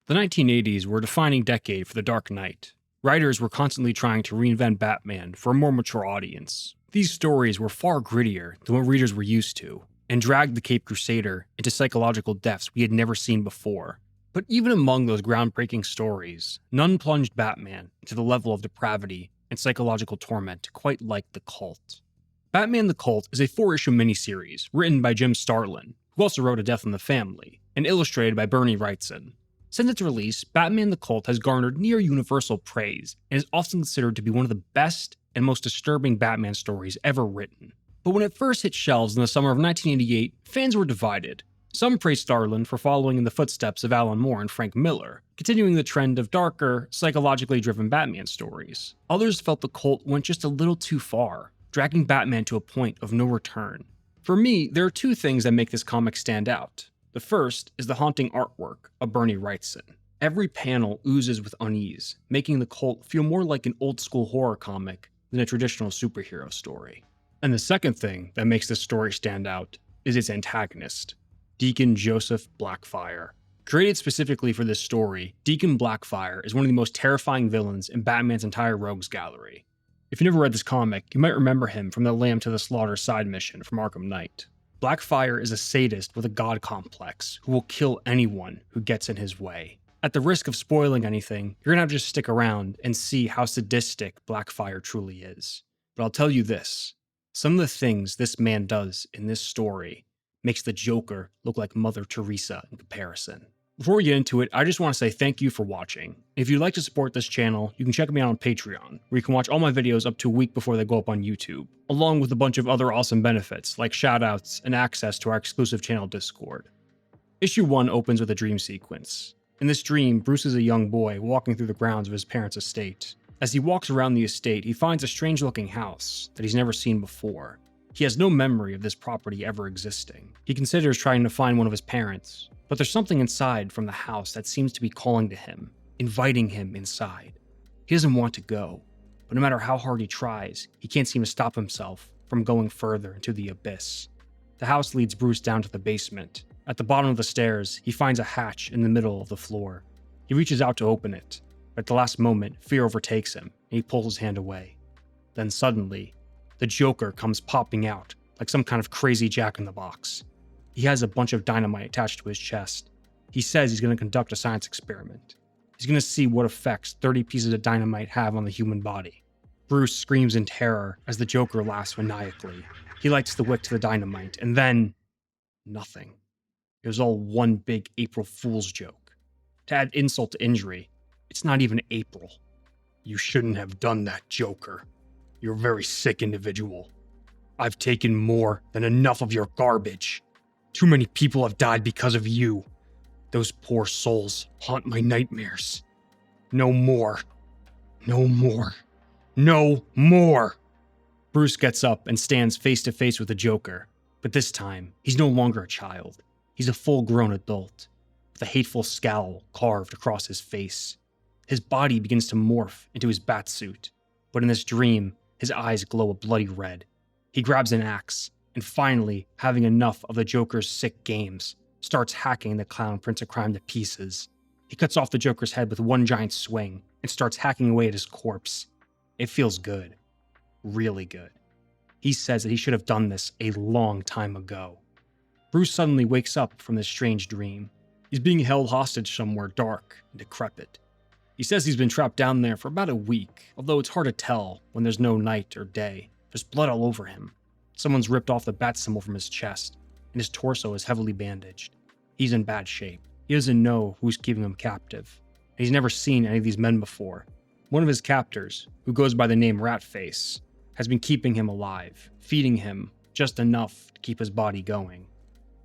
The 1980s were a defining decade for the Dark Knight. Writers were constantly trying to reinvent Batman for a more mature audience. These stories were far grittier than what readers were used to, and dragged the Caped Crusader into psychological depths we had never seen before. But even among those groundbreaking stories, none plunged Batman into the level of depravity and psychological torment quite like The Cult. Batman the Cult is a 4-issue miniseries written by Jim Starlin, who also wrote A Death in the Family, and illustrated by Bernie Wrightson. Since its release, Batman the Cult has garnered near universal praise and is often considered to be one of the best and most disturbing Batman stories ever written. But when it first hit shelves in the summer of 1988, fans were divided. Some praised Starlin for following in the footsteps of Alan Moore and Frank Miller, continuing the trend of darker, psychologically driven Batman stories. Others felt the Cult went just a little too far, dragging Batman to a point of no return. For me, there are two things that make this comic stand out. The first is the haunting artwork of Bernie Wrightson. Every panel oozes with unease, making the Cult feel more like an old-school horror comic than a traditional superhero story. And the second thing that makes this story stand out is its antagonist, Deacon Joseph Blackfire. Created specifically for this story, Deacon Blackfire is one of the most terrifying villains in Batman's entire rogues gallery. If you never read this comic, you might remember him from the Lamb to the Slaughter side mission from Arkham Knight. Blackfire is a sadist with a god complex who will kill anyone who gets in his way. At the risk of spoiling anything, you're gonna have to just stick around and see how sadistic Blackfire truly is. But I'll tell you this, some of the things this man does in this story makes the Joker look like Mother Teresa in comparison. Before we get into it, I just want to say thank you for watching. If you'd like to support this channel, you can check me out on Patreon, where you can watch all my videos up to a week before they go up on YouTube, along with a bunch of other awesome benefits like shoutouts and access to our exclusive channel Discord. Issue 1 opens with a dream sequence. In this dream, Bruce is a young boy walking through the grounds of his parents' estate. As he walks around the estate, he finds a strange-looking house that he's never seen before. He has no memory of this property ever existing. He considers trying to find one of his parents, but there's something inside from the house that seems to be calling to him, inviting him inside. He doesn't want to go, but no matter how hard he tries, he can't seem to stop himself from going further into the abyss. The house leads Bruce down to the basement. At the bottom of the stairs, he finds a hatch in the middle of the floor. He reaches out to open it, but at the last moment, fear overtakes him, and he pulls his hand away. Then suddenly, the Joker comes popping out like some kind of crazy jack-in-the-box. He has a bunch of dynamite attached to his chest. He says he's going to conduct a science experiment. He's going to see what effects 30 pieces of dynamite have on the human body. Bruce screams in terror as the Joker laughs maniacally. He lights the wick to the dynamite, and then nothing. It was all one big April Fool's joke. To add insult to injury, it's not even April. You shouldn't have done that, Joker. You're a very sick individual. I've taken more than enough of your garbage. Too many people have died because of you. Those poor souls haunt my nightmares. No more. No more. No more. Bruce gets up and stands face to face with the Joker, but this time, he's no longer a child. He's a full-grown adult, with a hateful scowl carved across his face. His body begins to morph into his batsuit, but in this dream, his eyes glow a bloody red. He grabs an axe, and finally, having enough of the Joker's sick games, starts hacking the clown Prince of Crime to pieces. He cuts off the Joker's head with one giant swing, and starts hacking away at his corpse. It feels good. Really good. He says that he should have done this a long time ago. Bruce suddenly wakes up from this strange dream. He's being held hostage somewhere dark and decrepit. He says he's been trapped down there for about a week, although it's hard to tell when there's no night or day. There's blood all over him. Someone's ripped off the bat symbol from his chest, and his torso is heavily bandaged. He's in bad shape. He doesn't know who's keeping him captive. And he's never seen any of these men before. One of his captors, who goes by the name Ratface, has been keeping him alive, feeding him just enough to keep his body going.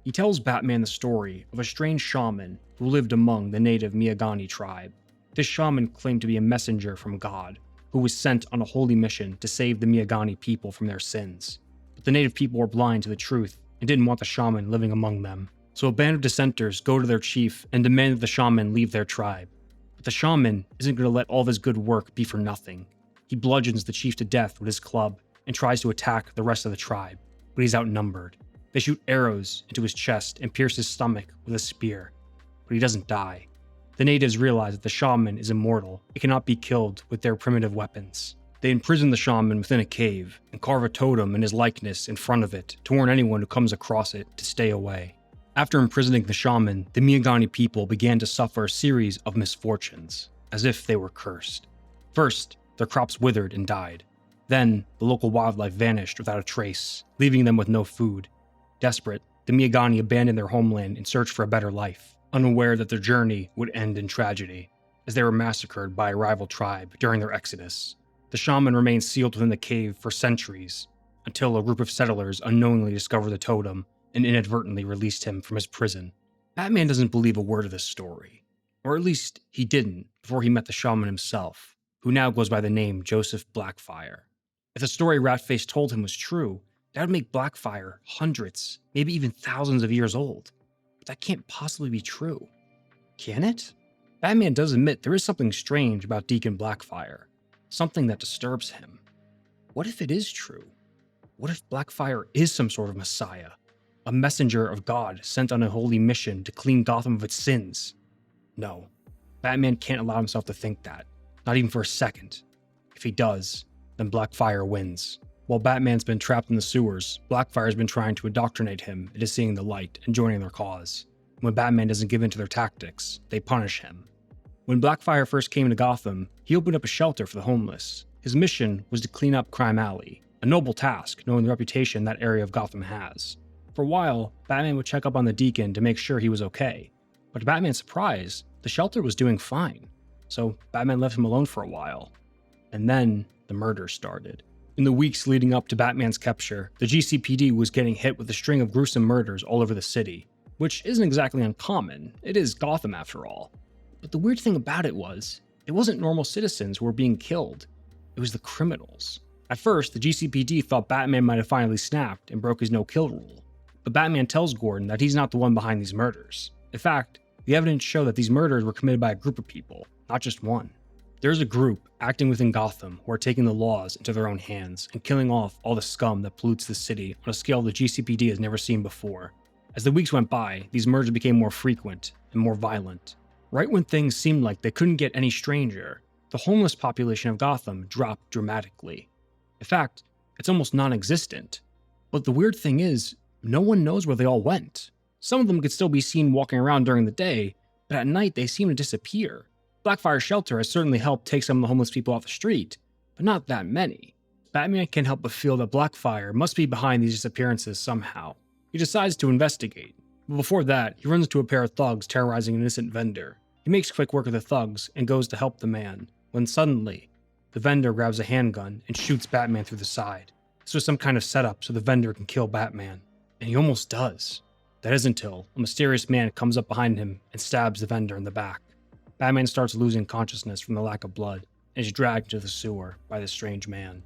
He tells Batman the story of a strange shaman who lived among the native Miyagani tribe. This shaman claimed to be a messenger from God, who was sent on a holy mission to save the Miyagani people from their sins. But the native people were blind to the truth and didn't want the shaman living among them. So a band of dissenters go to their chief and demand that the shaman leave their tribe. But the shaman isn't going to let all of his good work be for nothing. He bludgeons the chief to death with his club and tries to attack the rest of the tribe, but he's outnumbered. They shoot arrows into his chest and pierce his stomach with a spear, but he doesn't die. The natives realize that the shaman is immortal. It cannot be killed with their primitive weapons. They imprison the shaman within a cave and carve a totem in his likeness in front of it to warn anyone who comes across it to stay away. After imprisoning the shaman, the Miagani people began to suffer a series of misfortunes, as if they were cursed. First, their crops withered and died. Then, the local wildlife vanished without a trace, leaving them with no food. Desperate, the Miagani abandoned their homeland in search for a better life, unaware that their journey would end in tragedy, as they were massacred by a rival tribe during their exodus. The shaman remained sealed within the cave for centuries, until a group of settlers unknowingly discovered the totem and inadvertently released him from his prison. Batman doesn't believe a word of this story, or at least he didn't before he met the shaman himself, who now goes by the name Joseph Blackfire. If the story Ratface told him was true, that would make Blackfire hundreds, maybe even thousands of years old. But that can't possibly be true. Can it? Batman does admit there is something strange about Deacon Blackfire, something that disturbs him. What if it is true? What if Blackfire is some sort of messiah, a messenger of God sent on a holy mission to clean Gotham of its sins? No, Batman can't allow himself to think that, not even for a second. If he does, then Blackfire wins. While Batman's been trapped in the sewers, Blackfire's been trying to indoctrinate him into seeing the light and joining their cause. When Batman doesn't give in to their tactics, they punish him. When Blackfire first came to Gotham, he opened up a shelter for the homeless. His mission was to clean up Crime Alley, a noble task knowing the reputation that area of Gotham has. For a while, Batman would check up on the Deacon to make sure he was okay. But to Batman's surprise, the shelter was doing fine. So Batman left him alone for a while. And then the murders started. In the weeks leading up to Batman's capture, the GCPD was getting hit with a string of gruesome murders all over the city, which isn't exactly uncommon. It is Gotham after all. But the weird thing about it wasn't normal citizens who were being killed. It was the criminals. At first, the GCPD thought Batman might have finally snapped and broke his no-kill rule. But Batman tells Gordon that he's not the one behind these murders. In fact, the evidence show that these murders were committed by a group of people, not just one. There's a group acting within Gotham who are taking the laws into their own hands and killing off all the scum that pollutes the city on a scale the GCPD has never seen before. As the weeks went by, these murders became more frequent and more violent. Right when things seemed like they couldn't get any stranger, the homeless population of Gotham dropped dramatically. In fact, it's almost non-existent. But the weird thing is, no one knows where they all went. Some of them could still be seen walking around during the day, but at night they seem to disappear. Blackfire's shelter has certainly helped take some of the homeless people off the street, but not that many. Batman can't help but feel that Blackfire must be behind these disappearances somehow. He decides to investigate. But before that, he runs into a pair of thugs terrorizing an innocent vendor. He makes quick work of the thugs and goes to help the man, when suddenly, the vendor grabs a handgun and shoots Batman through the side. This was some kind of setup so the vendor can kill Batman. And he almost does. That is until a mysterious man comes up behind him and stabs the vendor in the back. Batman starts losing consciousness from the lack of blood and is dragged into the sewer by this strange man.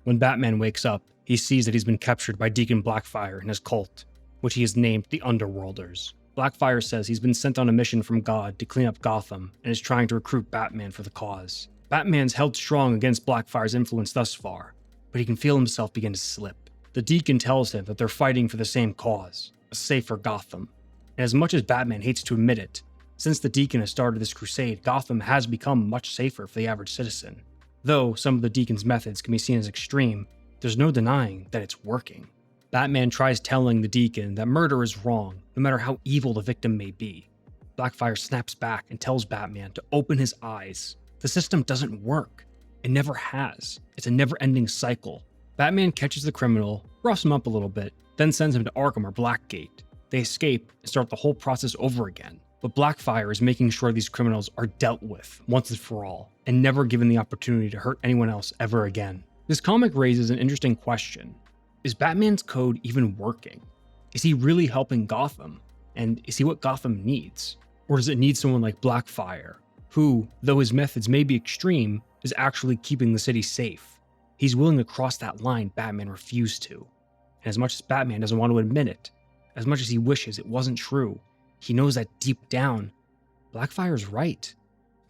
When Batman wakes up, he sees that he's been captured by Deacon Blackfire and his cult, which he has named the Underworlders. Blackfire says he's been sent on a mission from God to clean up Gotham and is trying to recruit Batman for the cause. Batman's held strong against Blackfire's influence thus far, but he can feel himself begin to slip. The Deacon tells him that they're fighting for the same cause, a safer Gotham. And as much as Batman hates to admit it, since the Deacon has started this crusade, Gotham has become much safer for the average citizen. Though some of the Deacon's methods can be seen as extreme, there's no denying that it's working. Batman tries telling the Deacon that murder is wrong, no matter how evil the victim may be. Blackfire snaps back and tells Batman to open his eyes. The system doesn't work. It never has. It's a never-ending cycle. Batman catches the criminal, roughs him up a little bit, then sends him to Arkham or Blackgate. They escape and start the whole process over again. But Blackfire is making sure these criminals are dealt with once and for all, and never given the opportunity to hurt anyone else ever again. This comic raises an interesting question. Is Batman's code even working? Is he really helping Gotham? And is he what Gotham needs? Or does it need someone like Blackfire, who, though his methods may be extreme, is actually keeping the city safe? He's willing to cross that line Batman refused to. And as much as Batman doesn't want to admit it, as much as he wishes it wasn't true, he knows that deep down, Blackfire's right.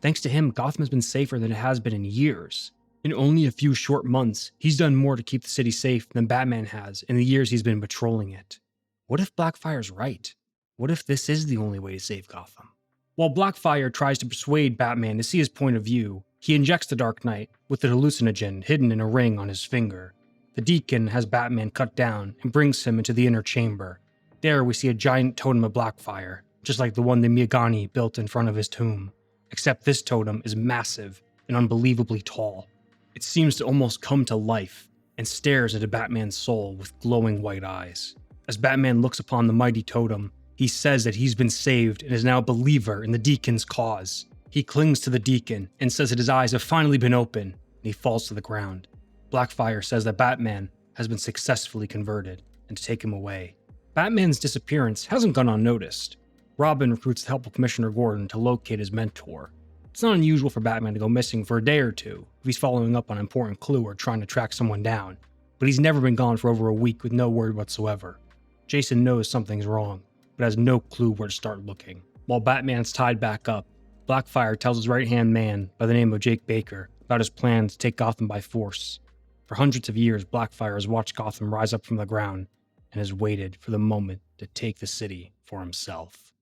Thanks to him, Gotham has been safer than it has been in years. In only a few short months, he's done more to keep the city safe than Batman has in the years he's been patrolling it. What if Blackfire's right? What if this is the only way to save Gotham? While Blackfire tries to persuade Batman to see his point of view, he injects the Dark Knight with the hallucinogen hidden in a ring on his finger. The Deacon has Batman cut down and brings him into the inner chamber. There we see a giant totem of Blackfire, just like the one the Miyagani built in front of his tomb. Except this totem is massive and unbelievably tall. It seems to almost come to life and stares into Batman's soul with glowing white eyes. As Batman looks upon the mighty totem, he says that he's been saved and is now a believer in the Deacon's cause. He clings to the Deacon and says that his eyes have finally been opened, and he falls to the ground. Blackfire says that Batman has been successfully converted and to take him away. Batman's disappearance hasn't gone unnoticed. Robin recruits the help of Commissioner Gordon to locate his mentor. It's not unusual for Batman to go missing for a day or two if he's following up on an important clue or trying to track someone down, but he's never been gone for over a week with no word whatsoever. Jason knows something's wrong, but has no clue where to start looking. While Batman's tied back up, Blackfire tells his right-hand man by the name of Jake Baker about his plan to take Gotham by force. For hundreds of years, Blackfire has watched Gotham rise up from the ground and has waited for the moment to take the city for himself.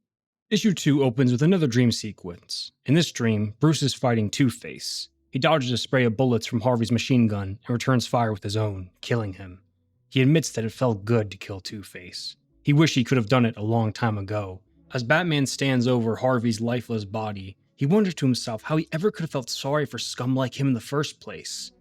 Issue 2 opens with another dream sequence. In this dream, Bruce is fighting Two-Face. He dodges a spray of bullets from Harvey's machine gun and returns fire with his own, killing him. He admits that it felt good to kill Two-Face. He wished he could have done it a long time ago. As Batman stands over Harvey's lifeless body, he wonders to himself how he ever could have felt sorry for scum like him in the first place.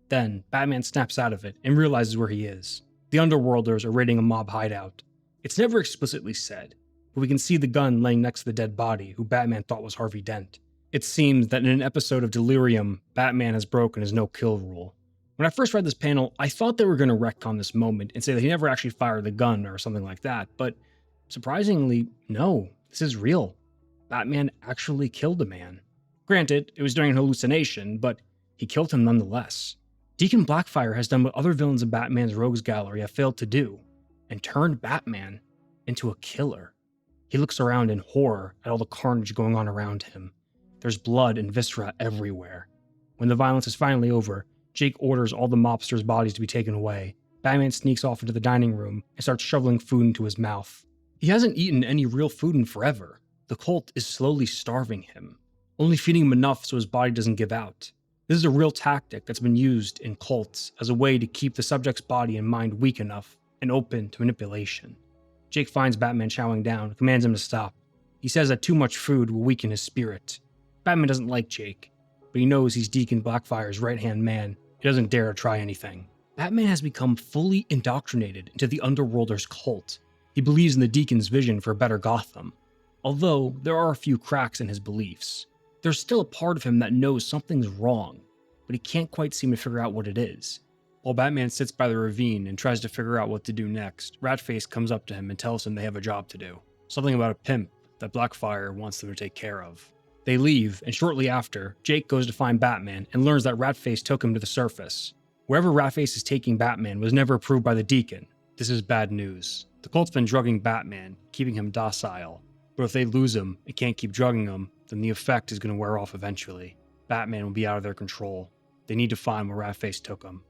Then, Batman snaps out of it and realizes where he is. The Underworlders are raiding a mob hideout. It's never explicitly said, but we can see the gun laying next to the dead body, who Batman thought was Harvey Dent. It seems that in an episode of Delirium, Batman has broken his no-kill rule. When I first read this panel, I thought they were going to retcon this moment and say that he never actually fired the gun or something like that, but surprisingly, no, this is real. Batman actually killed a man. Granted, it was during an hallucination, but he killed him nonetheless. Deacon Blackfire has done what other villains in Batman's rogues gallery have failed to do, and turned Batman into a killer. He looks around in horror at all the carnage going on around him. There's blood and viscera everywhere. When the violence is finally over, Jake orders all the mobsters' bodies to be taken away. Batman sneaks off into the dining room and starts shoveling food into his mouth. He hasn't eaten any real food in forever. The cult is slowly starving him, only feeding him enough so his body doesn't give out. This is a real tactic that's been used in cults as a way to keep the subject's body and mind weak enough and open to manipulation. Jake finds Batman chowing down and commands him to stop. He says that too much food will weaken his spirit. Batman doesn't like Jake, but he knows he's Deacon Blackfire's right-hand man. He doesn't dare try anything. Batman has become fully indoctrinated into the Underworlders' cult. He believes in the Deacon's vision for a better Gotham. Although there are a few cracks in his beliefs, there's still a part of him that knows something's wrong, but he can't quite seem to figure out what it is. While Batman sits by the ravine and tries to figure out what to do next, Ratface comes up to him and tells him they have a job to do. Something about a pimp that Blackfire wants them to take care of. They leave, and shortly after, Jake goes to find Batman and learns that Ratface took him to the surface. Wherever Ratface is taking Batman was never approved by the Deacon. This is bad news. The cult's been drugging Batman, keeping him docile. But if they lose him and can't keep drugging him, then the effect is going to wear off eventually. Batman will be out of their control. They need to find where Ratface took him.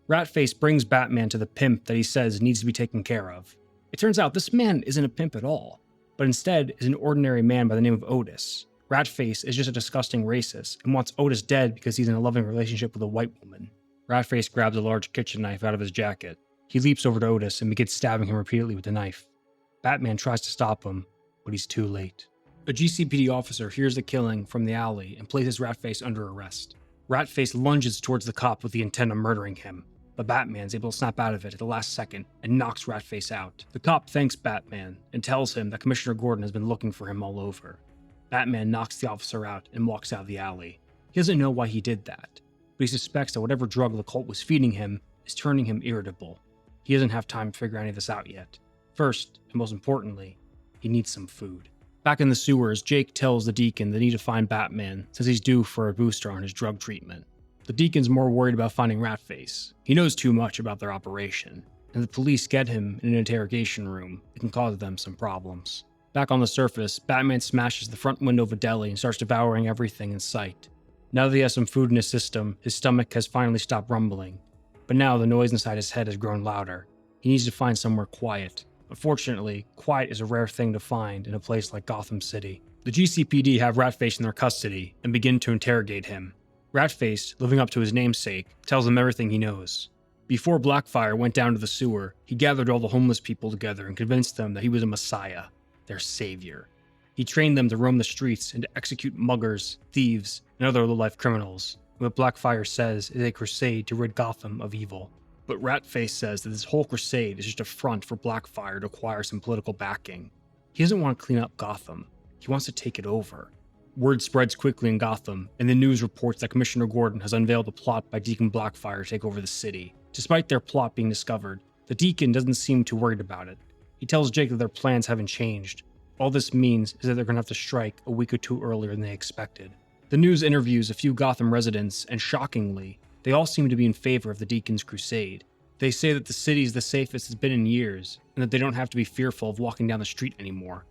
Ratface brings Batman to the pimp that he says needs to be taken care of. It turns out this man isn't a pimp at all, but instead is an ordinary man by the name of Otis. Ratface is just a disgusting racist and wants Otis dead because he's in a loving relationship with a white woman. Ratface grabs a large kitchen knife out of his jacket. He leaps over to Otis and begins stabbing him repeatedly with the knife. Batman tries to stop him, but he's too late. A GCPD officer hears the killing from the alley and places Ratface under arrest. Ratface lunges towards the cop with the intent of murdering him, but Batman's able to snap out of it at the last second and knocks Ratface out. The cop thanks Batman and tells him that Commissioner Gordon has been looking for him all over. Batman knocks the officer out and walks out of the alley. He doesn't know why he did that, but he suspects that whatever drug the cult was feeding him is turning him irritable. He doesn't have time to figure any of this out yet. First, and most importantly, he needs some food. Back in the sewers, Jake tells the Deacon they need to find Batman since he's due for a booster on his drug treatment. The Deacon's more worried about finding Ratface. He knows too much about their operation, and the police get him in an interrogation room. It can cause them some problems. Back on the surface, Batman smashes the front window of a deli and starts devouring everything in sight. Now that he has some food in his system, his stomach has finally stopped rumbling. But now the noise inside his head has grown louder. He needs to find somewhere quiet. But fortunately, quiet is a rare thing to find in a place like Gotham City. The The GCPD have Ratface in their custody and begin to interrogate him. Ratface, living up to his namesake, tells them everything he knows. Before Blackfire went down to the sewer, he gathered all the homeless people together and convinced them that he was a messiah, their savior. He trained them to roam the streets and to execute muggers, thieves, and other low-life criminals. What Blackfire says is a crusade to rid Gotham of evil. But Ratface says that this whole crusade is just a front for Blackfire to acquire some political backing. He doesn't want to clean up Gotham. He wants to take it over. Word spreads quickly in Gotham, and the news reports that Commissioner Gordon has unveiled a plot by Deacon Blackfire to take over the city. Despite their plot being discovered, the Deacon doesn't seem too worried about it. He tells Jake that their plans haven't changed. All this means is that they're going to have to strike a week or two earlier than they expected. The news interviews a few Gotham residents, and shockingly, they all seem to be in favor of the Deacon's crusade. They say that the city is the safest it's been in years, and that they don't have to be fearful of walking down the street anymore.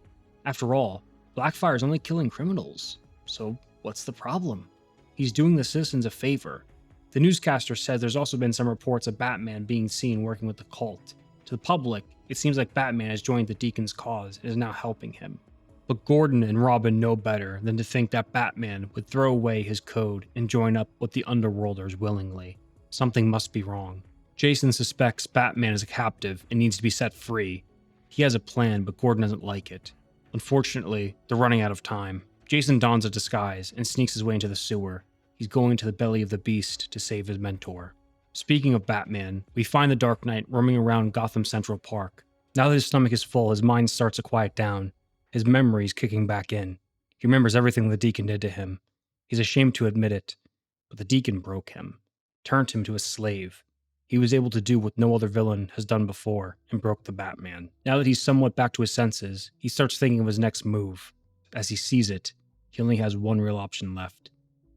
After all, Blackfire is only killing criminals, so what's the problem? He's doing the citizens a favor. The newscaster says there's also been some reports of Batman being seen working with the cult. To the public, it seems like Batman has joined the Deacon's cause and is now helping him. But Gordon and Robin know better than to think that Batman would throw away his code and join up with the Underworlders willingly. Something must be wrong. Jason suspects Batman is a captive and needs to be set free. He has a plan, but Gordon doesn't like it. Unfortunately, they're running out of time. Jason dons a disguise and sneaks his way into the sewer. He's going to the belly of the beast to save his mentor. Speaking of Batman, we find the Dark Knight roaming around Gotham Central Park. Now that his stomach is full, his mind starts to quiet down. His memory's kicking back in. He remembers everything the Deacon did to him. He's ashamed to admit it, but the Deacon broke him, turned him to a slave. He was able to do what no other villain has done before and broke the Batman. Now that he's somewhat back to his senses, he starts thinking of his next move. As he sees it, he only has one real option left.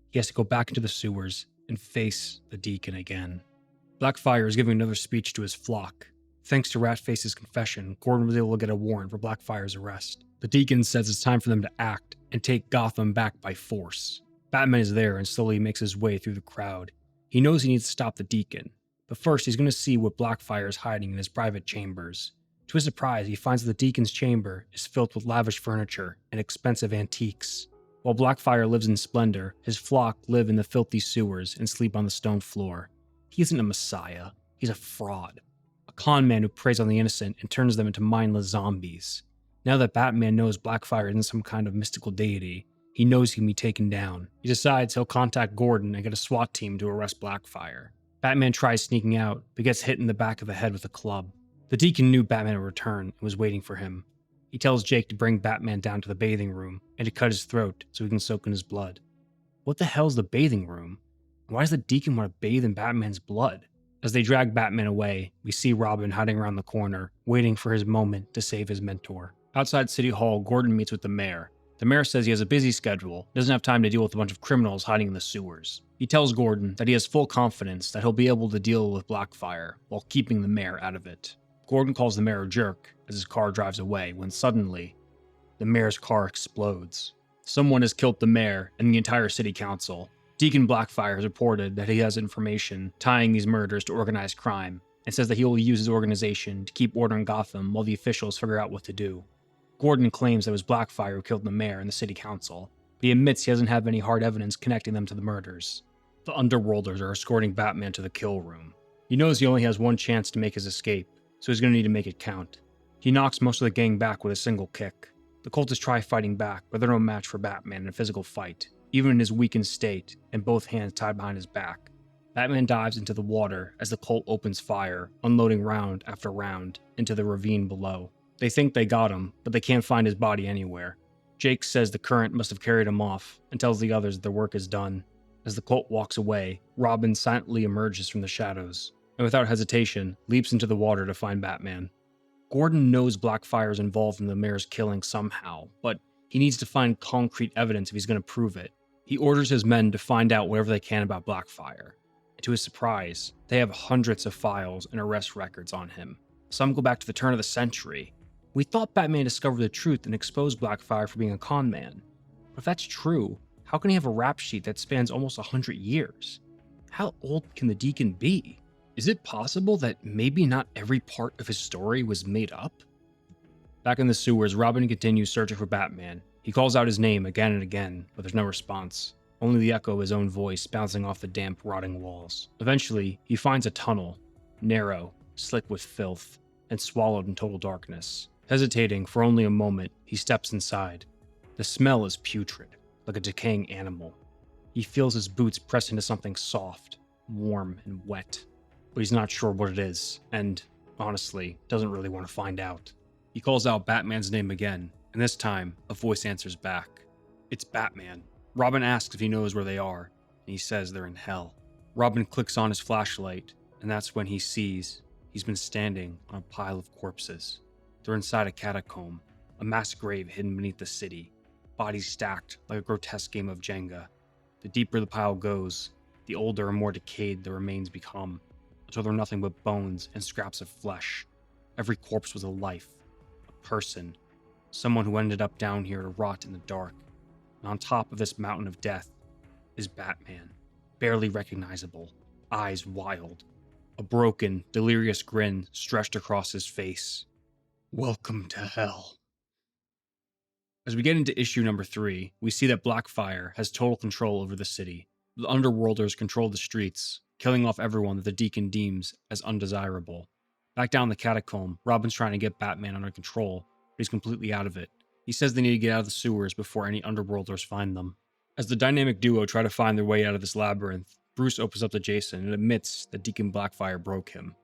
He has to go back into the sewers and face the Deacon again. Blackfire is giving another speech to his flock. Thanks to Ratface's confession, Gordon was able to get a warrant for Blackfire's arrest. The Deacon says it's time for them to act and take Gotham back by force. Batman is there and slowly makes his way through the crowd. He knows he needs to stop the Deacon, but first he's going to see what Blackfire is hiding in his private chambers. To his surprise, he finds that the Deacon's chamber is filled with lavish furniture and expensive antiques. While Blackfire lives in splendor, his flock live in the filthy sewers and sleep on the stone floor. He isn't a messiah, he's a fraud. A con man who preys on the innocent and turns them into mindless zombies. Now that Batman knows Blackfire isn't some kind of mystical deity, he knows he can be taken down. He decides he'll contact Gordon and get a SWAT team to arrest Blackfire. Batman tries sneaking out, but gets hit in the back of the head with a club. The Deacon knew Batman would return and was waiting for him. He tells Jake to bring Batman down to the bathing room and to cut his throat so he can soak in his blood. What the hell's the bathing room? And why does the Deacon want to bathe in Batman's blood? As they drag Batman away, we see Robin hiding around the corner, waiting for his moment to save his mentor. Outside City Hall, Gordon meets with the mayor. The mayor says he has a busy schedule, doesn't have time to deal with a bunch of criminals hiding in the sewers. He tells Gordon that he has full confidence that he'll be able to deal with Blackfire while keeping the mayor out of it. Gordon calls the mayor a jerk as his car drives away when suddenly, the mayor's car explodes. Someone has killed the mayor and the entire city council. Deacon Blackfire has reported that he has information tying these murders to organized crime and says that he will use his organization to keep order in Gotham while the officials figure out what to do. Gordon claims that it was Blackfire who killed the mayor and the city council, but he admits he doesn't have any hard evidence connecting them to the murders. The Underworlders are escorting Batman to the kill room. He knows he only has one chance to make his escape, so he's going to need to make it count. He knocks most of the gang back with a single kick. The cultists try fighting back, but they're no match for Batman in a physical fight, even in his weakened state and both hands tied behind his back. Batman dives into the water as the cult opens fire, unloading round after round into the ravine below. They think they got him, but they can't find his body anywhere. Jake says the current must have carried him off and tells the others their work is done. As the cult walks away, Robin silently emerges from the shadows and without hesitation leaps into the water to find Batman. Gordon knows Blackfire is involved in the mayor's killing somehow, but he needs to find concrete evidence if he's going to prove it. He orders his men to find out whatever they can about Blackfire. And to his surprise, they have hundreds of files and arrest records on him. Some go back to the turn of the century. We thought Batman discovered the truth and exposed Blackfire for being a con man. But if that's true, how can he have a rap sheet that spans almost 100 years? How old can the Deacon be? Is it possible that maybe not every part of his story was made up? Back in the sewers, Robin continues searching for Batman. He calls out his name again and again, but there's no response. Only the echo of his own voice bouncing off the damp, rotting walls. Eventually, he finds a tunnel, narrow, slick with filth, and swallowed in total darkness. Hesitating for only a moment, he steps inside. The smell is putrid, like a decaying animal. He feels his boots press into something soft, warm, and wet, but he's not sure what it is, and, honestly, doesn't really want to find out. He calls out Batman's name again, and this time, a voice answers back. It's Batman. Robin asks if he knows where they are, and he says they're in hell. Robin clicks on his flashlight, and that's when he sees he's been standing on a pile of corpses. They're inside a catacomb, a mass grave hidden beneath the city, bodies stacked like a grotesque game of Jenga. The deeper the pile goes, the older and more decayed the remains become, until they're nothing but bones and scraps of flesh. Every corpse was a life, a person, someone who ended up down here to rot in the dark. And on top of this mountain of death is Batman, barely recognizable, eyes wild, a broken, delirious grin stretched across his face. Welcome to hell. As we get into issue number 3, we see that Blackfire has total control over the city. The Underworlders control the streets, killing off everyone that the Deacon deems as undesirable. Back down the catacomb, Robin's trying to get Batman under control, but he's completely out of it. He says they need to get out of the sewers before any Underworlders find them. As the dynamic duo try to find their way out of this labyrinth, Bruce opens up to Jason and admits that Deacon Blackfire broke him.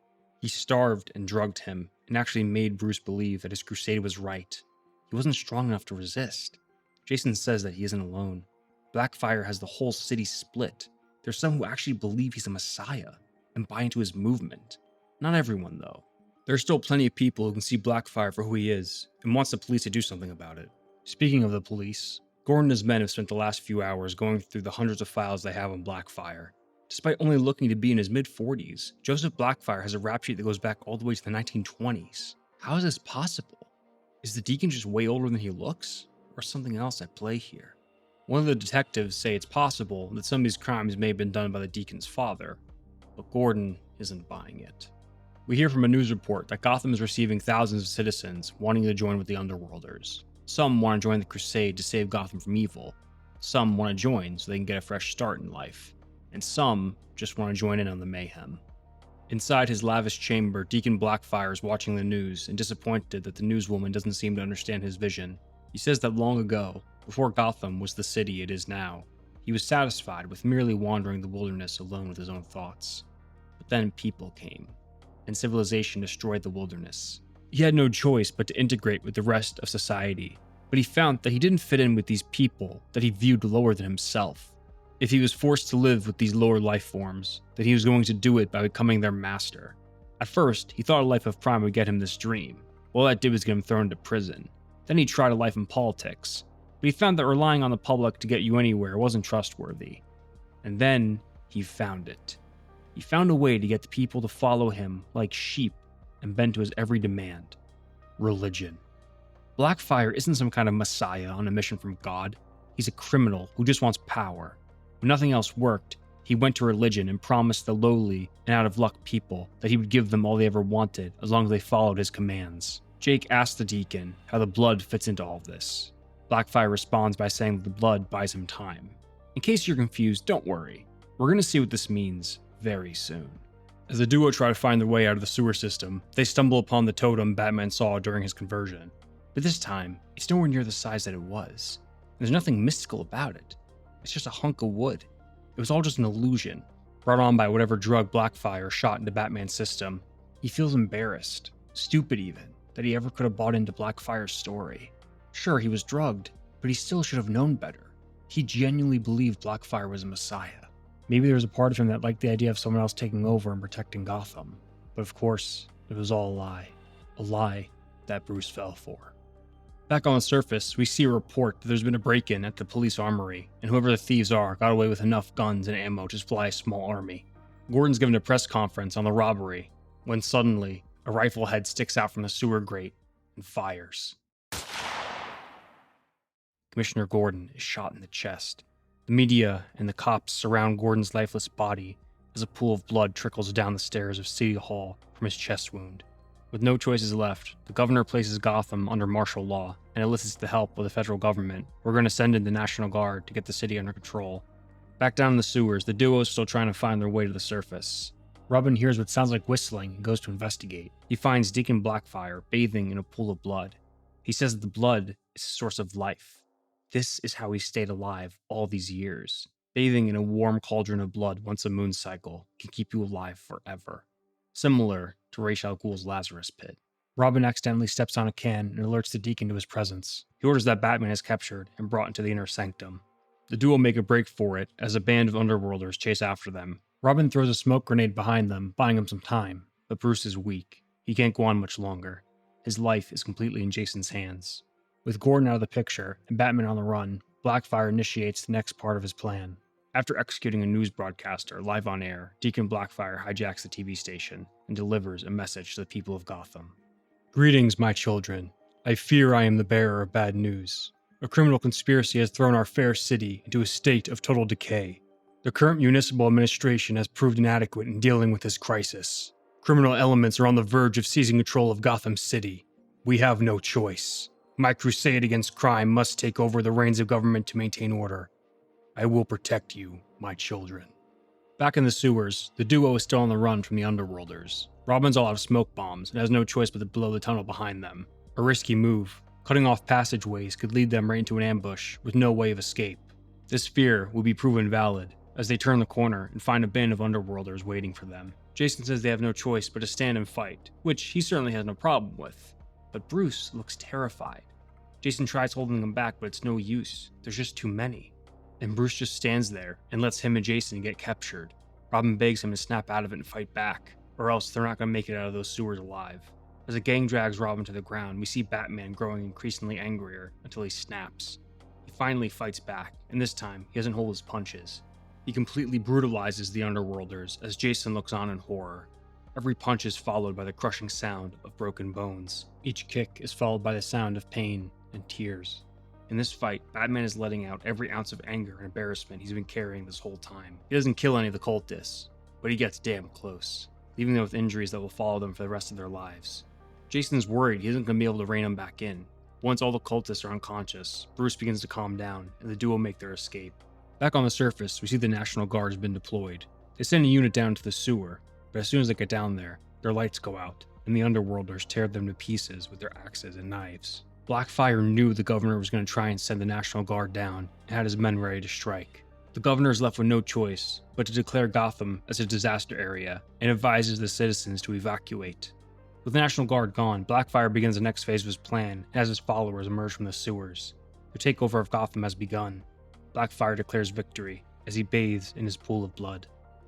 He starved and drugged him, and actually made Bruce believe that his crusade was right. He wasn't strong enough to resist. Jason says that he isn't alone. Blackfire has the whole city split. There's some who actually believe he's a messiah and buy into his movement. Not everyone, though. There are still plenty of people who can see Blackfire for who he is and wants the police to do something about it. Speaking of the police, Gordon and his men have spent the last few hours going through the hundreds of files they have on Blackfire. Despite only looking to be in his mid-40s, Joseph Blackfire has a rap sheet that goes back all the way to the 1920s. How is this possible? Is the Deacon just way older than he looks? Or something else at play here? One of the detectives say it's possible that some of these crimes may have been done by the Deacon's father, but Gordon isn't buying it. We hear from a news report that Gotham is receiving thousands of citizens wanting to join with the Underworlders. Some want to join the crusade to save Gotham from evil. Some want to join so they can get a fresh start in life. And some just want to join in on the mayhem. Inside his lavish chamber, Deacon Blackfire is watching the news and disappointed that the newswoman doesn't seem to understand his vision. He says that long ago, before Gotham was the city it is now, he was satisfied with merely wandering the wilderness alone with his own thoughts. But then people came, and civilization destroyed the wilderness. He had no choice but to integrate with the rest of society, but he found that he didn't fit in with these people that he viewed lower than himself. If he was forced to live with these lower life forms, then he was going to do it by becoming their master. At first, he thought a life of crime would get him this dream. All that did was get him thrown into prison. Then he tried a life in politics, but he found that relying on the public to get you anywhere wasn't trustworthy. And then he found it. He found a way to get the people to follow him like sheep and bend to his every demand. Religion. Blackfire isn't some kind of messiah on a mission from God. He's a criminal who just wants power. When nothing else worked, he went to religion and promised the lowly and out-of-luck people that he would give them all they ever wanted as long as they followed his commands. Jake asks the Deacon how the blood fits into all of this. Blackfire responds by saying that the blood buys him time. In case you're confused, don't worry. We're going to see what this means very soon. As the duo try to find their way out of the sewer system, they stumble upon the totem Batman saw during his conversion. But this time, it's nowhere near the size that it was. There's nothing mystical about it. It's just a hunk of wood. It was all just an illusion, brought on by whatever drug Blackfire shot into Batman's system. He feels embarrassed, stupid even, that he ever could have bought into Blackfire's story. Sure, he was drugged, but he still should have known better. He genuinely believed Blackfire was a messiah. Maybe there was a part of him that liked the idea of someone else taking over and protecting Gotham. But of course, it was all a lie. A lie that Bruce fell for. Back on the surface, we see a report that there's been a break-in at the police armory, and whoever the thieves are got away with enough guns and ammo to supply a small army. Gordon's given a press conference on the robbery, when suddenly, a rifle head sticks out from the sewer grate and fires. Commissioner Gordon is shot in the chest. The media and the cops surround Gordon's lifeless body as a pool of blood trickles down the stairs of City Hall from his chest wound. With no choices left, the governor places Gotham under martial law and elicits the help of the federal government. We're going to send in the National Guard to get the city under control. Back down in the sewers, the duo is still trying to find their way to the surface. Robin hears what sounds like whistling and goes to investigate. He finds Deacon Blackfire bathing in a pool of blood. He says that the blood is a source of life. This is how he stayed alive all these years. Bathing in a warm cauldron of blood once a moon cycle can keep you alive forever. Similar to Ra's al Ghul's Lazarus Pit. Robin accidentally steps on a can and alerts the Deacon to his presence. He orders that Batman is captured and brought into the inner sanctum. The duo make a break for it as a band of underworlders chase after them. Robin throws a smoke grenade behind them, buying him some time, but Bruce is weak. He can't go on much longer. His life is completely in Jason's hands. With Gordon out of the picture and Batman on the run, Blackfire initiates the next part of his plan. After executing a news broadcaster live on air, Deacon Blackfire hijacks the TV station and delivers a message to the people of Gotham. Greetings, my children. I fear I am the bearer of bad news. A criminal conspiracy has thrown our fair city into a state of total decay. The current municipal administration has proved inadequate in dealing with this crisis. Criminal elements are on the verge of seizing control of Gotham City. We have no choice. My crusade against crime must take over the reins of government to maintain order. I will protect you, my children. Back in the sewers, the duo is still on the run from the underworlders. Robin's all out of smoke bombs and has no choice but to blow the tunnel behind them. A risky move. Cutting off passageways could lead them right into an ambush with no way of escape. This fear will be proven valid as they turn the corner and find a band of underworlders waiting for them. Jason says they have no choice but to stand and fight, which he certainly has no problem with. But Bruce looks terrified. Jason tries holding them back, but it's no use. There's just too many. And Bruce just stands there and lets him and Jason get captured. Robin begs him to snap out of it and fight back, or else they're not going to make it out of those sewers alive. As the gang drags Robin to the ground, we see Batman growing increasingly angrier until he snaps. He finally fights back, and this time he doesn't hold his punches. He completely brutalizes the underworlders as Jason looks on in horror. Every punch is followed by the crushing sound of broken bones. Each kick is followed by the sound of pain and tears. In this fight, Batman is letting out every ounce of anger and embarrassment he's been carrying this whole time. He doesn't kill any of the cultists, but he gets damn close, leaving them with injuries that will follow them for the rest of their lives. Jason's worried he isn't going to be able to rein them back in. Once all the cultists are unconscious, Bruce begins to calm down, and the duo make their escape. Back on the surface, we see the National Guard has been deployed. They send a unit down to the sewer, but as soon as they get down there, their lights go out, and the underworlders tear them to pieces with their axes and knives. Blackfire knew the governor was going to try and send the National Guard down and had his men ready to strike. The governor is left with no choice but to declare Gotham as a disaster area and advises the citizens to evacuate. With the National Guard gone, Blackfire begins the next phase of his plan and has his followers emerge from the sewers. The takeover of Gotham has begun. Blackfire declares victory as he bathes in his pool of blood.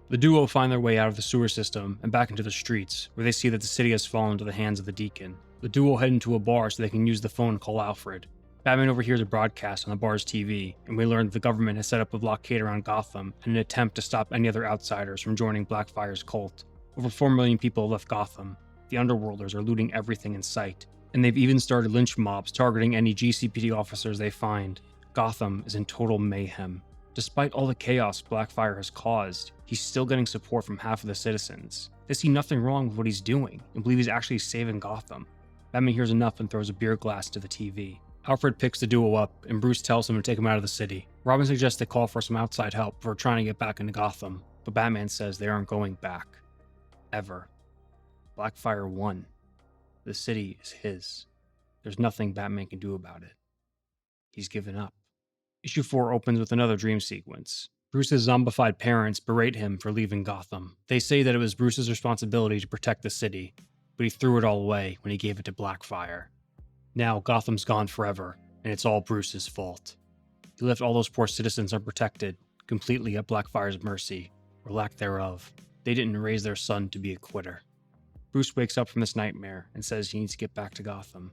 The duo find their way out of the sewer system and back into the streets, where they see that the city has fallen into the hands of the Deacon. The duo head into a bar so they can use the phone to call Alfred. Batman overhears a broadcast on the bar's TV, and we learn that the government has set up a blockade around Gotham in an attempt to stop any other outsiders from joining Blackfire's cult. Over 4 million people have left Gotham. The underworlders are looting everything in sight, and they've even started lynch mobs targeting any GCPD officers they find. Gotham is in total mayhem. Despite all the chaos Blackfire has caused, he's still getting support from half of the citizens. They see nothing wrong with what he's doing and believe he's actually saving Gotham. Batman hears enough and throws a beer glass to the TV. Alfred picks the duo up, and Bruce tells him to take him out of the city. Robin suggests they call for some outside help before trying to get back into Gotham, but Batman says they aren't going back. Ever. Blackfire won. The city is his. There's nothing Batman can do about it. He's given up. Issue 4 opens with another dream sequence. Bruce's zombified parents berate him for leaving Gotham. They say that it was Bruce's responsibility to protect the city, but he threw it all away when he gave it to Blackfire. Now Gotham's gone forever, and it's all Bruce's fault. He left all those poor citizens unprotected, completely at Blackfire's mercy, or lack thereof. They didn't raise their son to be a quitter. Bruce wakes up from this nightmare and says he needs to get back to Gotham.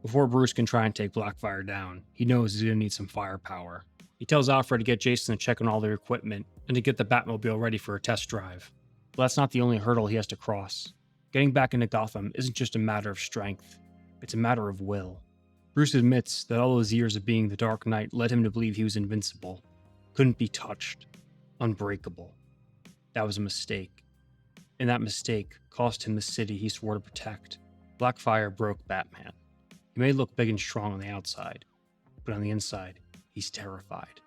Before Bruce can try and take Blackfire down, he knows he's going to need some firepower. He tells Alfred to get Jason to check on all their equipment and to get the Batmobile ready for a test drive. But that's not the only hurdle he has to cross. Getting back into Gotham isn't just a matter of strength, it's a matter of will. Bruce admits that all those years of being the Dark Knight led him to believe he was invincible, couldn't be touched, unbreakable. That was a mistake. And that mistake cost him the city he swore to protect. Blackfire broke Batman. He may look big and strong on the outside, but on the inside, he's terrified.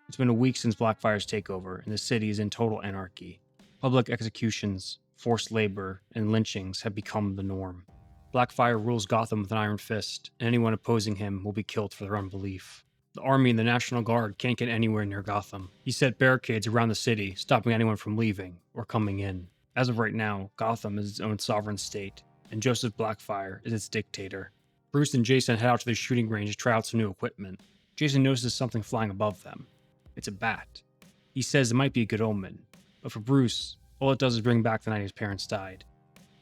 It's been a week since Blackfire's takeover, and the city is in total anarchy. Public executions, forced labor, and lynchings have become the norm. Blackfire rules Gotham with an iron fist, and anyone opposing him will be killed for their unbelief. The army and the National Guard can't get anywhere near Gotham. He set barricades around the city, stopping anyone from leaving or coming in. As of right now, Gotham is its own sovereign state, and Joseph Blackfire is its dictator. Bruce and Jason head out to the shooting range to try out some new equipment. Jason notices something flying above them. It's a bat. He says it might be a good omen, but for Bruce, all it does is bring back the night his parents died.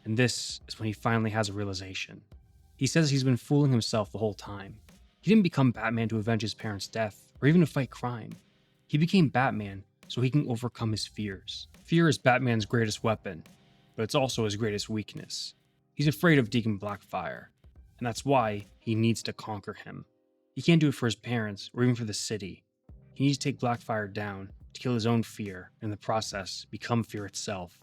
And this is when he finally has a realization. He says he's been fooling himself the whole time. He didn't become Batman to avenge his parents' death, or even to fight crime. He became Batman so he can overcome his fears. Fear is Batman's greatest weapon, but it's also his greatest weakness. He's afraid of Deacon Blackfire, and that's why he needs to conquer him. He can't do it for his parents, or even for the city. He needs to take Blackfire down to kill his own fear, and in the process, become fear itself.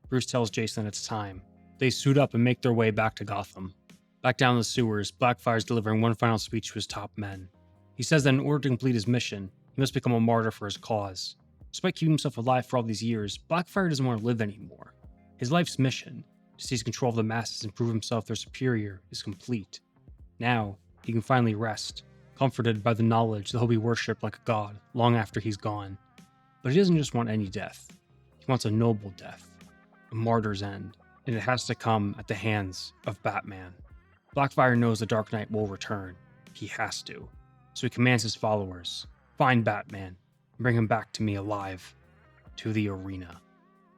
Bruce tells Jason it's time. They suit up and make their way back to Gotham. Back down the sewers, Blackfire's delivering one final speech to his top men. He says that in order to complete his mission, he must become a martyr for his cause. Despite keeping himself alive for all these years, Blackfire doesn't want to live anymore. His life's mission, to seize control of the masses and prove himself their superior, is complete. Now, he can finally rest, comforted by the knowledge that he'll be worshipped like a god long after he's gone. But he doesn't just want any death. He wants a noble death, a martyr's end, and it has to come at the hands of Batman. Blackfire knows the Dark Knight will return. He has to. So he commands his followers, find Batman, and bring him back to me alive, to the arena.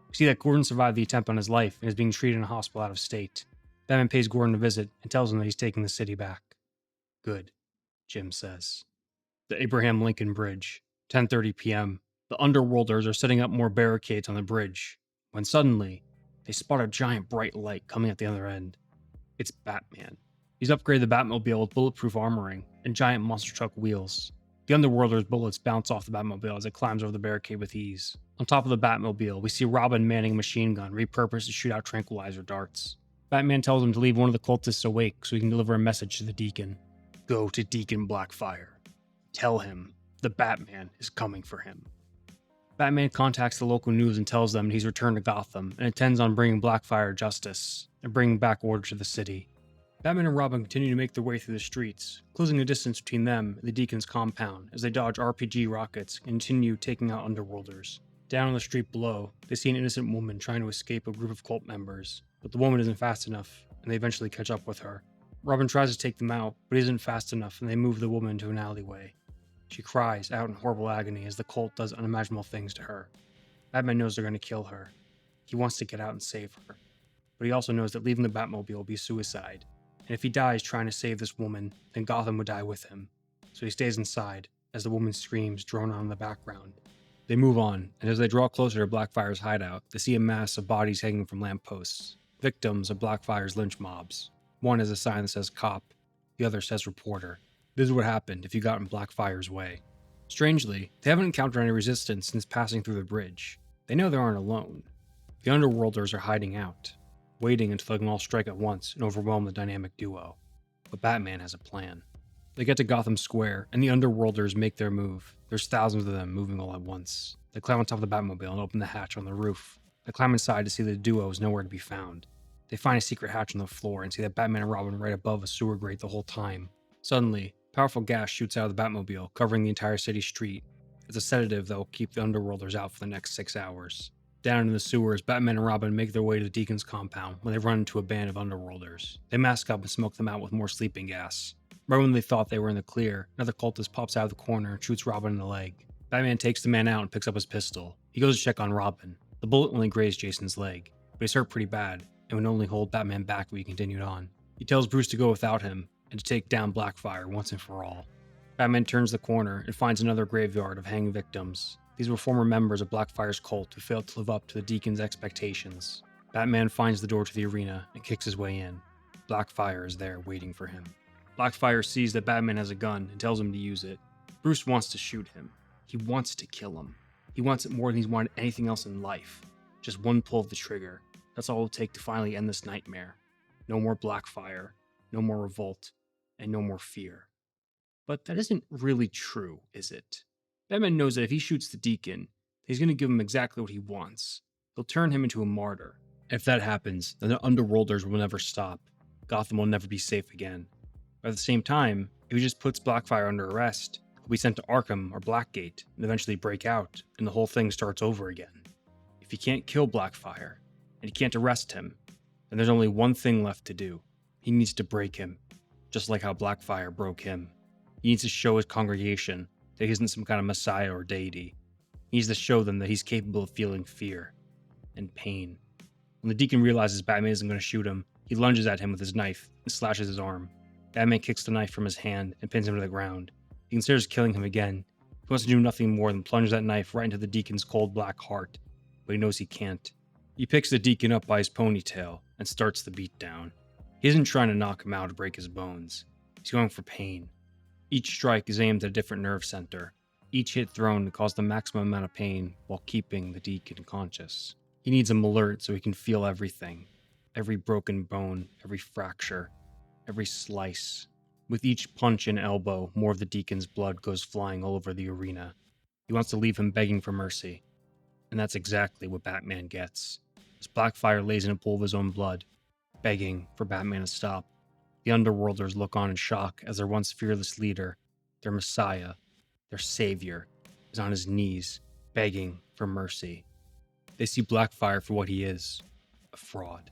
We see that Gordon survived the attempt on his life and is being treated in a hospital out of state. Batman pays Gordon a visit and tells him that he's taking the city back. Good, Jim says. The Abraham Lincoln Bridge, 10:30 p.m. The Underworlders are setting up more barricades on the bridge, when suddenly, they spot a giant bright light coming at the other end. It's Batman. He's upgraded the Batmobile with bulletproof armoring and giant monster truck wheels. The Underworlders' bullets bounce off the Batmobile as it climbs over the barricade with ease. On top of the Batmobile, we see Robin manning a machine gun repurposed to shoot out tranquilizer darts. Batman tells him to leave one of the cultists awake so he can deliver a message to the Deacon. Go to Deacon Blackfire. Tell him the Batman is coming for him. Batman contacts the local news and tells them he's returned to Gotham and intends on bringing Blackfire justice and bringing back order to the city. Batman and Robin continue to make their way through the streets, closing the distance between them and the Deacon's compound as they dodge RPG rockets and continue taking out Underworlders. Down on the street below, they see an innocent woman trying to escape a group of cult members, but the woman isn't fast enough, and they eventually catch up with her. Robin tries to take them out, but isn't fast enough, and they move the woman to an alleyway. She cries out in horrible agony as the cult does unimaginable things to her. Batman knows they're going to kill her. He wants to get out and save her. But he also knows that leaving the Batmobile will be suicide. And if he dies trying to save this woman, then Gotham would die with him. So he stays inside as the woman's screams drone on in the background. They move on, and as they draw closer to Blackfire's hideout, they see a mass of bodies hanging from lampposts, victims of Blackfire's lynch mobs. One has a sign that says cop, the other says reporter. This is what happened if you got in Blackfire's way. Strangely, they haven't encountered any resistance since passing through the bridge. They know they aren't alone. The Underworlders are hiding out, waiting until they can all strike at once and overwhelm the dynamic duo. But Batman has a plan. They get to Gotham Square, and the Underworlders make their move. There's thousands of them moving all at once. They climb on top of the Batmobile and open the hatch on the roof. They climb inside to see the duo is nowhere to be found. They find a secret hatch on the floor and see that Batman and Robin right above a sewer grate the whole time. Suddenly, powerful gas shoots out of the Batmobile, covering the entire city street. It's a sedative that will keep the Underworlders out for the next 6 hours. Down in the sewers, Batman and Robin make their way to the Deacon's compound when they run into a band of Underworlders. They mask up and smoke them out with more sleeping gas. Right when they thought they were in the clear, another cultist pops out of the corner and shoots Robin in the leg. Batman takes the man out and picks up his pistol. He goes to check on Robin. The bullet only grazed Jason's leg, but he's hurt pretty bad and would only hold Batman back if he continued on. He tells Bruce to go without him and to take down Blackfire once and for all. Batman turns the corner and finds another graveyard of hanging victims. These were former members of Blackfire's cult who failed to live up to the Deacon's expectations. Batman finds the door to the arena and kicks his way in. Blackfire is there waiting for him. Blackfire sees that Batman has a gun and tells him to use it. Bruce wants to shoot him. He wants to kill him. He wants it more than he's wanted anything else in life. Just one pull of the trigger. That's all it'll take to finally end this nightmare. No more Blackfire, no more revolt, and no more fear. But that isn't really true, is it? Batman knows that if he shoots the Deacon, he's going to give him exactly what he wants. He'll turn him into a martyr. If that happens, then the Underworlders will never stop. Gotham will never be safe again. But at the same time, if he just puts Blackfire under arrest, he'll be sent to Arkham or Blackgate and eventually break out, and the whole thing starts over again. If he can't kill Blackfire, and he can't arrest him, then there's only one thing left to do. He needs to break him, just like how Blackfire broke him. He needs to show his congregation that he isn't some kind of messiah or deity. He needs to show them that he's capable of feeling fear and pain. When the Deacon realizes Batman isn't going to shoot him, he lunges at him with his knife and slashes his arm. Batman kicks the knife from his hand and pins him to the ground. He considers killing him again. He wants to do nothing more than plunge that knife right into the Deacon's cold black heart, but he knows he can't. He picks the Deacon up by his ponytail and starts the beatdown. He isn't trying to knock him out or break his bones. He's going for pain. Each strike is aimed at a different nerve center, each hit thrown to cause the maximum amount of pain while keeping the Deacon conscious. He needs him alert so he can feel everything. Every broken bone, every fracture, every slice. With each punch and elbow, more of the Deacon's blood goes flying all over the arena. He wants to leave him begging for mercy. And that's exactly what Batman gets. As Blackfire lays in a pool of his own blood, begging for Batman to stop. The Underworlders look on in shock as their once fearless leader, their messiah, their savior, is on his knees, begging for mercy. They see Blackfire for what he is, a fraud.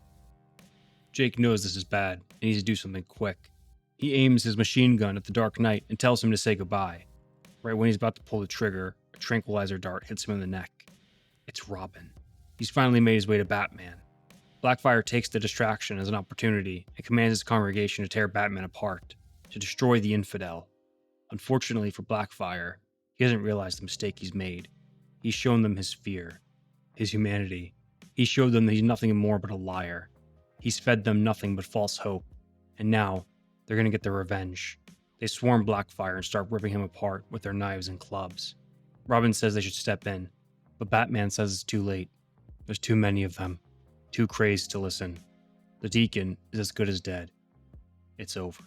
Jake knows this is bad and needs to do something quick. He aims his machine gun at the Dark Knight and tells him to say goodbye. Right when he's about to pull the trigger, a tranquilizer dart hits him in the neck. It's Robin. He's finally made his way to Batman. Blackfire takes the distraction as an opportunity and commands his congregation to tear Batman apart, to destroy the infidel. Unfortunately for Blackfire, he hasn't realized the mistake he's made. He's shown them his fear, his humanity. He showed them that he's nothing more but a liar. He's fed them nothing but false hope, and now they're going to get their revenge. They swarm Blackfire and start ripping him apart with their knives and clubs. Robin says they should step in, but Batman says it's too late. There's too many of them. Too crazed to listen. The Deacon is as good as dead. It's over.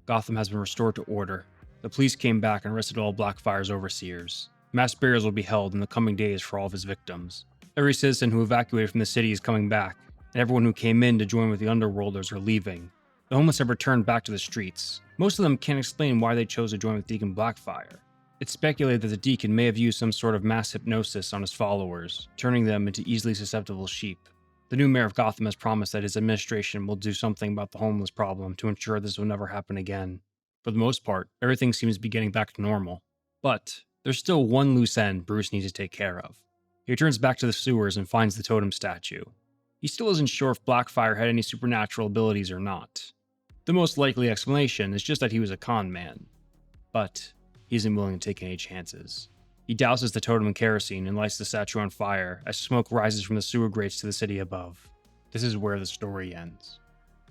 Gotham has been restored to order. The police came back and arrested all Blackfire's overseers. Mass burials will be held in the coming days for all of his victims. Every citizen who evacuated from the city is coming back, and everyone who came in to join with the Underworlders are leaving. The homeless have returned back to the streets. Most of them can't explain why they chose to join with Deacon Blackfire. It's speculated that the Deacon may have used some sort of mass hypnosis on his followers, turning them into easily susceptible sheep. The new mayor of Gotham has promised that his administration will do something about the homeless problem to ensure this will never happen again. For the most part, everything seems to be getting back to normal. But there's still one loose end Bruce needs to take care of. He returns back to the sewers and finds the totem statue. He still isn't sure if Blackfire had any supernatural abilities or not. The most likely explanation is just that he was a con man. But he isn't willing to take any chances. He douses the totem in kerosene and lights the statue on fire as smoke rises from the sewer grates to the city above. This is where the story ends.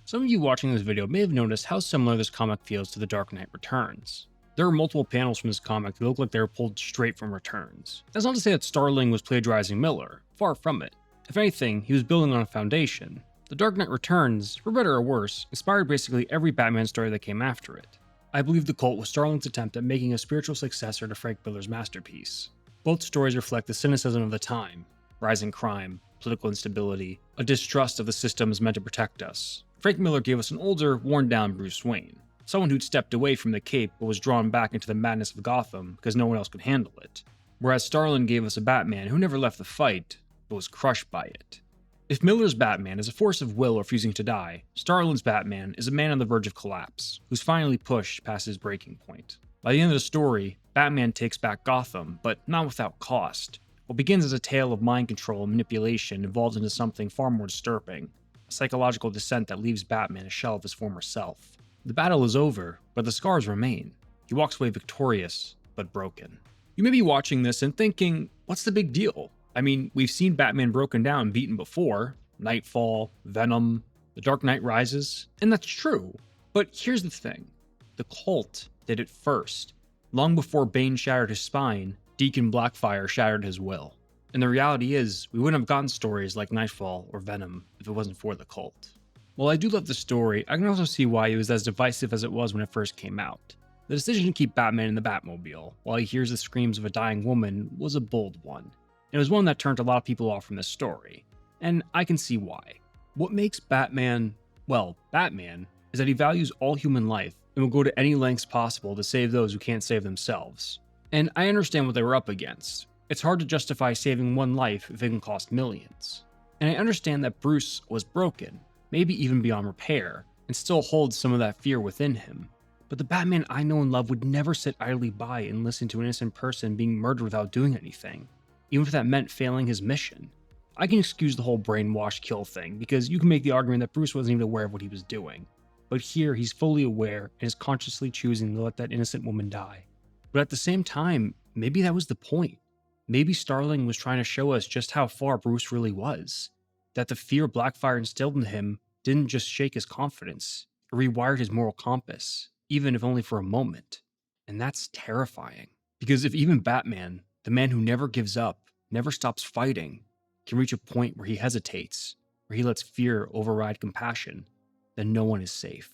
Some of you watching this video may have noticed how similar this comic feels to The Dark Knight Returns. There are multiple panels from this comic that look like they were pulled straight from Returns. That's not to say that Starling was plagiarizing Miller, far from it. If anything, he was building on a foundation. The Dark Knight Returns, for better or worse, inspired basically every Batman story that came after it. I believe The Cult was Starling's attempt at making a spiritual successor to Frank Miller's masterpiece. Both stories reflect the cynicism of the time, rising crime, political instability, a distrust of the systems meant to protect us. Frank Miller gave us an older, worn-down Bruce Wayne, someone who'd stepped away from the cape but was drawn back into the madness of Gotham because no one else could handle it. Whereas Starlin gave us a Batman who never left the fight, but was crushed by it. If Miller's Batman is a force of will refusing to die, Starlin's Batman is a man on the verge of collapse, who's finally pushed past his breaking point. By the end of the story, Batman takes back Gotham, but not without cost. What begins as a tale of mind control and manipulation evolves into something far more disturbing, a psychological descent that leaves Batman a shell of his former self. The battle is over, but the scars remain. He walks away victorious, but broken. You may be watching this and thinking, what's the big deal? I mean, we've seen Batman broken down and beaten before. Nightfall, Venom, The Dark Knight Rises, and that's true. But here's the thing. The Cult did it first. Long before Bane shattered his spine, Deacon Blackfire shattered his will. And the reality is, we wouldn't have gotten stories like Nightfall or Venom if it wasn't for the Cult. While I do love the story, I can also see why it was as divisive as it was when it first came out. The decision to keep Batman in the Batmobile, while he hears the screams of a dying woman, was a bold one. It was one that turned a lot of people off from this story, and I can see why. What makes Batman, well, Batman, is that he values all human life and will go to any lengths possible to save those who can't save themselves. And I understand what they were up against. It's hard to justify saving one life if it can cost millions. And I understand that Bruce was broken, maybe even beyond repair, and still holds some of that fear within him. But the Batman I know and love would never sit idly by and listen to an innocent person being murdered without doing anything, even if that meant failing his mission. I can excuse the whole brainwashed kill thing, because you can make the argument that Bruce wasn't even aware of what he was doing. But here, he's fully aware and is consciously choosing to let that innocent woman die. But at the same time, maybe that was the point. Maybe Starling was trying to show us just how far Bruce really was. That the fear Blackfire instilled into him didn't just shake his confidence, it rewired his moral compass, even if only for a moment. And that's terrifying. Because if even Batman, the man who never gives up, never stops fighting, can reach a point where he hesitates, where he lets fear override compassion, then no one is safe.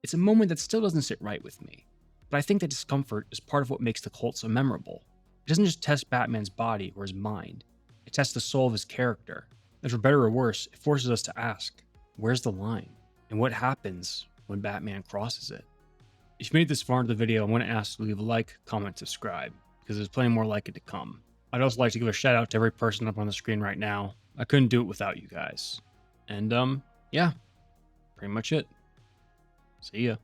It's a moment that still doesn't sit right with me, but I think that discomfort is part of what makes the cult so memorable. It doesn't just test Batman's body or his mind, it tests the soul of his character. And for better or worse, it forces us to ask, where's the line? And what happens when Batman crosses it? If you made this far into the video, I want to ask you to leave a like, comment, subscribe, because there's plenty more like it to come. I'd also like to give a shout out to every person up on the screen right now. I couldn't do it without you guys. And yeah, pretty much it. See ya.